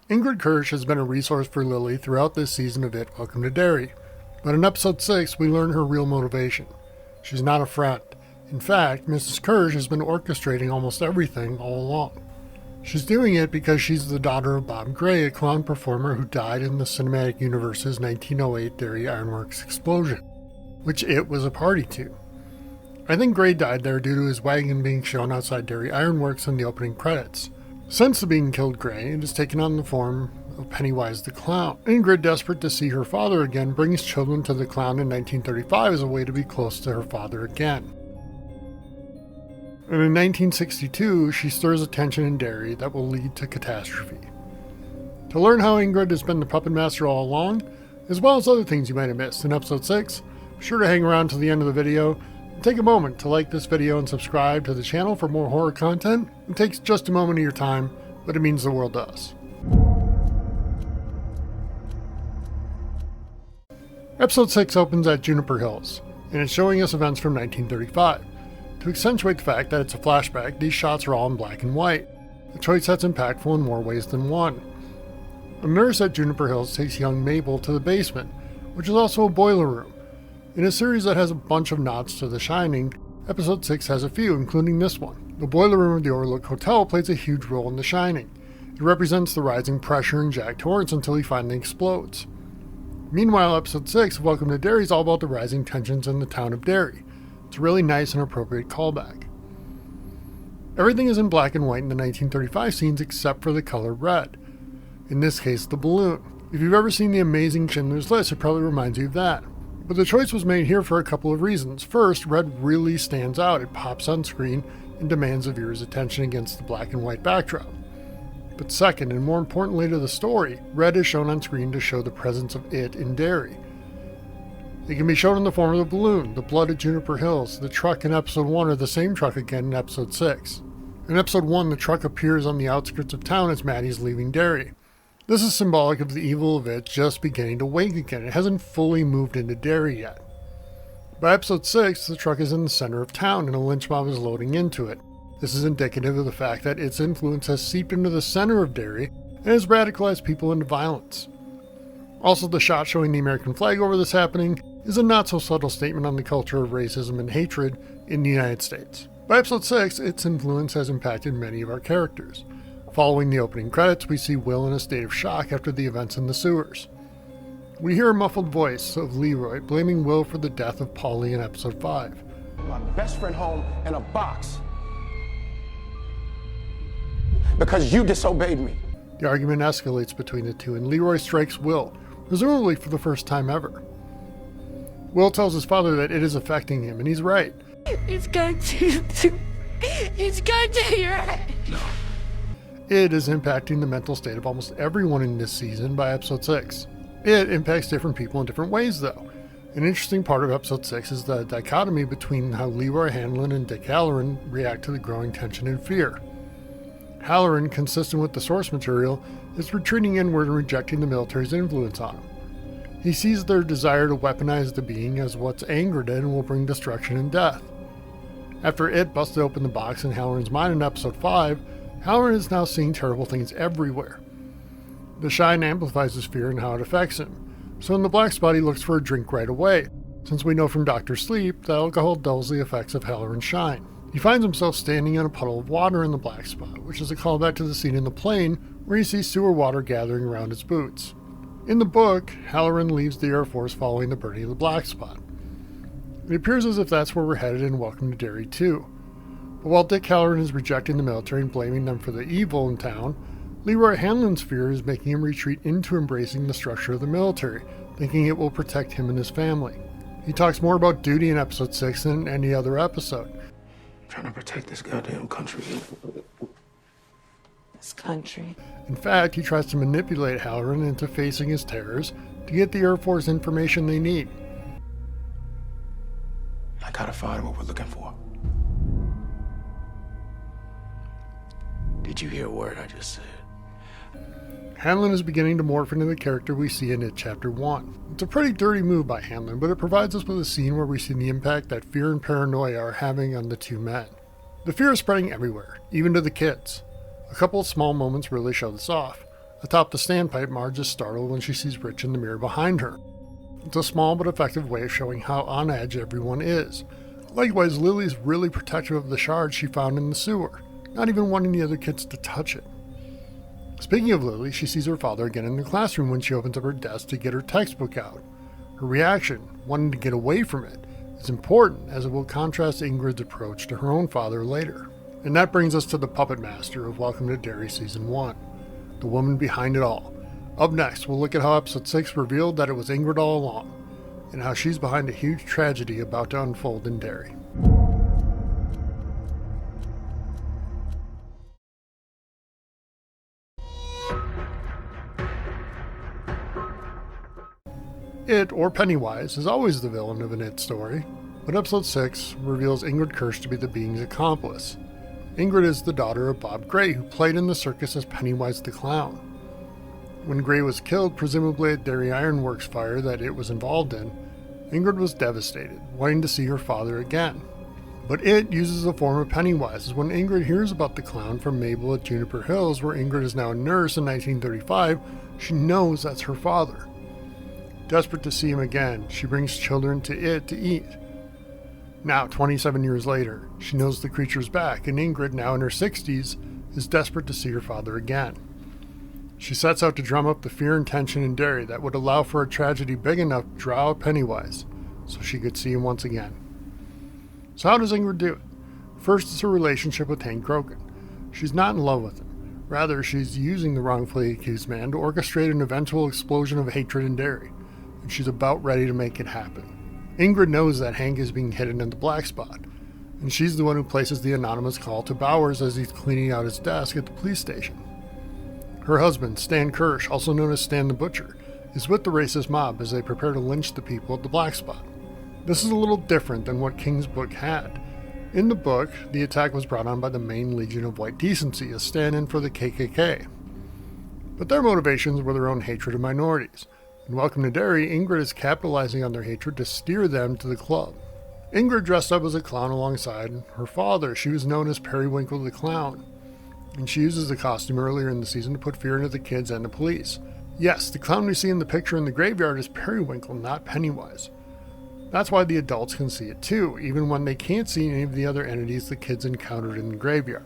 Ingrid Kirsch has been a resource for Lily throughout this season of It, Welcome to Derry, but in episode 6 we learn her real motivation. She's not a friend. In fact, Mrs. Kirsch has been orchestrating almost everything all along. She's doing it because she's the daughter of Bob Gray, a clown performer who died in the cinematic universe's 1908 Derry Ironworks explosion, which It was a party to. I think Gray died there due to his wagon being shown outside Derry Ironworks in the opening credits. Since the being killed Gray, it has taken on the form of Pennywise the Clown. Ingrid, desperate to see her father again, brings children to the clown in 1935 as a way to be close to her father again. And in 1962, she stirs a tension in Derry that will lead to catastrophe. To learn how Ingrid has been the puppet master all along, as well as other things you might have missed in episode 6, be sure to hang around to the end of the video. Take a moment to like this video and subscribe to the channel for more horror content. It takes just a moment of your time, but it means the world to us. Episode 6 opens at Juniper Hills, and it's showing us events from 1935. To accentuate the fact that it's a flashback, these shots are all in black and white, a choice that's impactful in more ways than one. A nurse at Juniper Hills takes young Mabel to the basement, which is also a boiler room. In a series that has a bunch of nods to The Shining, episode 6 has a few, including this one. The boiler room of the Overlook Hotel plays a huge role in The Shining. It represents the rising pressure in Jack Torrance until he finally explodes. Meanwhile, episode 6 of Welcome to Derry is all about the rising tensions in the town of Derry. It's a really nice and appropriate callback. Everything is in black and white in the 1935 scenes except for the color red. In this case, the balloon. If you've ever seen The Amazing Schindler's List, it probably reminds you of that. But the choice was made here for a couple of reasons. First, red really stands out. It pops on screen and demands the viewer's attention against the black and white backdrop. But second, and more importantly to the story, red is shown on screen to show the presence of It in Derry. It can be shown in the form of the balloon, the blood at Juniper Hills, the truck in episode 1 or the same truck again in episode 6. In episode 1, the truck appears on the outskirts of town as Maddie's leaving Derry. This is symbolic of the evil of It just beginning to wake again. It hasn't fully moved into Derry yet. By episode 6, the truck is in the center of town and a lynch mob is loading into it. This is indicative of the fact that its influence has seeped into the center of Derry and has radicalized people into violence. Also, the shot showing the American flag over this happening is a not so subtle statement on the culture of racism and hatred in the United States. By episode 6, its influence has impacted many of our characters. Following the opening credits, we see Will in a state of shock after the events in the sewers. We hear a muffled voice of Leroy blaming Will for the death of Polly in episode 5. My best friend home in a box because you disobeyed me. The argument escalates between the two and Leroy strikes Will, presumably for the first time ever. Will tells his father that it is affecting him, and he's right. It's going to hurt. No. It is impacting the mental state of almost everyone in this season by episode 6. It impacts different people in different ways, though. An interesting part of episode 6 is the dichotomy between how Leroy Hanlon and Dick Halloran react to the growing tension and fear. Halloran, consistent with the source material, is retreating inward and rejecting the military's influence on him. He sees their desire to weaponize the being as what's angered it and will bring destruction and death. After It busted open the box in Halloran's mind in episode 5, Halloran is now seeing terrible things everywhere. The shine amplifies his fear and how it affects him, so in the black spot he looks for a drink right away, since we know from Dr. Sleep that alcohol dulls the effects of Halloran's shine. He finds himself standing in a puddle of water in the black spot, which is a callback to the scene in the plane where he sees sewer water gathering around his boots. In the book, Halloran leaves the Air Force following the burning of the black spot. It appears as if that's where we're headed in Welcome to Derry 2. But while Dick Halloran is rejecting the military and blaming them for the evil in town, Leroy Hanlon's fear is making him retreat into embracing the structure of the military, thinking it will protect him and his family. He talks more about duty in episode 6 than any other episode. I'm trying to protect this goddamn country. This country. In fact, he tries to manipulate Halloran into facing his terrors to get the Air Force information they need. I gotta find what we're looking for. Did you hear a word I just said? Hanlon is beginning to morph into the character we see in It Chapter 1. It's a pretty dirty move by Hanlon, but it provides us with a scene where we see the impact that fear and paranoia are having on the two men. The fear is spreading everywhere, even to the kids. A couple of small moments really show this off. Atop the standpipe, Marge is startled when she sees Rich in the mirror behind her. It's a small but effective way of showing how on edge everyone is. Likewise, Lily's really protective of the shard she found in the sewer, not even wanting the other kids to touch it. Speaking of Lily, she sees her father again in the classroom when she opens up her desk to get her textbook out. Her reaction, wanting to get away from it, is important as it will contrast Ingrid's approach to her own father later. And that brings us to the puppet master of Welcome to Derry Season 1, the woman behind it all. Up next, we'll look at how Episode 6 revealed that it was Ingrid all along, and how she's behind a huge tragedy about to unfold in Derry. It, or Pennywise, is always the villain of an It story, but Episode 6 reveals Ingrid Kirsch to be the being's accomplice. Ingrid is the daughter of Bob Gray, who played in the circus as Pennywise the Clown. When Gray was killed, presumably at Derry Ironworks fire that It was involved in, Ingrid was devastated, wanting to see her father again. But It uses the form of Pennywise, as when Ingrid hears about the clown from Mabel at Juniper Hills, where Ingrid is now a nurse in 1935, she knows that's her father. Desperate to see him again, she brings children to It to eat. Now, 27 years later, she knows the creature's back, and Ingrid, now in her 60s, is desperate to see her father again. She sets out to drum up the fear and tension in Derry that would allow for a tragedy big enough to draw out Pennywise, so she could see him once again. So how does Ingrid do it? First, it's her relationship with Hank Grogan. She's not in love with him. Rather, she's using the wrongfully accused man to orchestrate an eventual explosion of hatred in Derry, and she's about ready to make it happen. Ingrid knows that Hank is being hidden in the black spot, and she's the one who places the anonymous call to Bowers as he's cleaning out his desk at the police station. Her husband, Stan Kirsch, also known as Stan the Butcher, is with the racist mob as they prepare to lynch the people at the black spot. This is a little different than what King's book had. In the book, the attack was brought on by the Maine Legion of White Decency, a stand-in for the KKK. But their motivations were their own hatred of minorities. In Welcome to Derry, Ingrid is capitalizing on their hatred to steer them to the club. Ingrid dressed up as a clown alongside her father. She was known as Periwinkle the Clown, and she uses the costume earlier in the season to put fear into the kids and the police. Yes, the clown we see in the picture in the graveyard is Periwinkle, not Pennywise. That's why the adults can see it too, even when they can't see any of the other entities the kids encountered in the graveyard.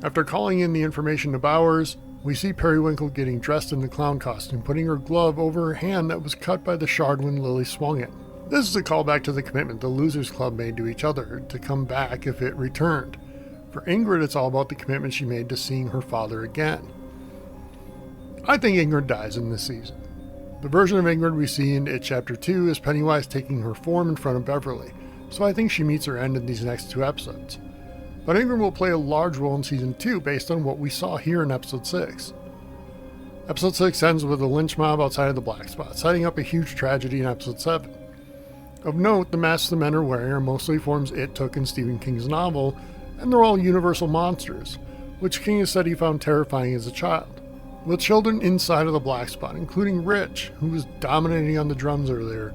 After calling in the information to Bowers, we see Periwinkle getting dressed in the clown costume, putting her glove over her hand that was cut by the shard when Lily swung it. This is a callback to the commitment the Losers Club made to each other to come back if it returned. For Ingrid, it's all about the commitment she made to seeing her father again. I think Ingrid dies in this season. The version of Ingrid we see in It Chapter 2 is Pennywise taking her form in front of Beverly, so I think she meets her end in these next two episodes. But Ingrid will play a large role in Season 2 based on what we saw here in Episode 6. Episode 6 ends with a lynch mob outside of the black spot, setting up a huge tragedy in Episode 7. Of note, the masks the men are wearing are mostly forms It took in Stephen King's novel, and they're all universal monsters, which King has said he found terrifying as a child. With children inside of the black spot, including Rich, who was dominating on the drums earlier,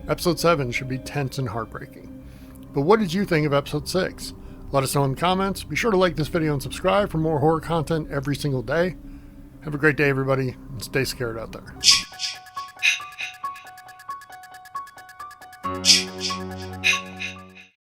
Episode 7 should be tense and heartbreaking. But what did you think of Episode 6? Let us know in the comments. Be sure to like this video and subscribe for more horror content every single day. Have a great day, everybody, and stay scared out there.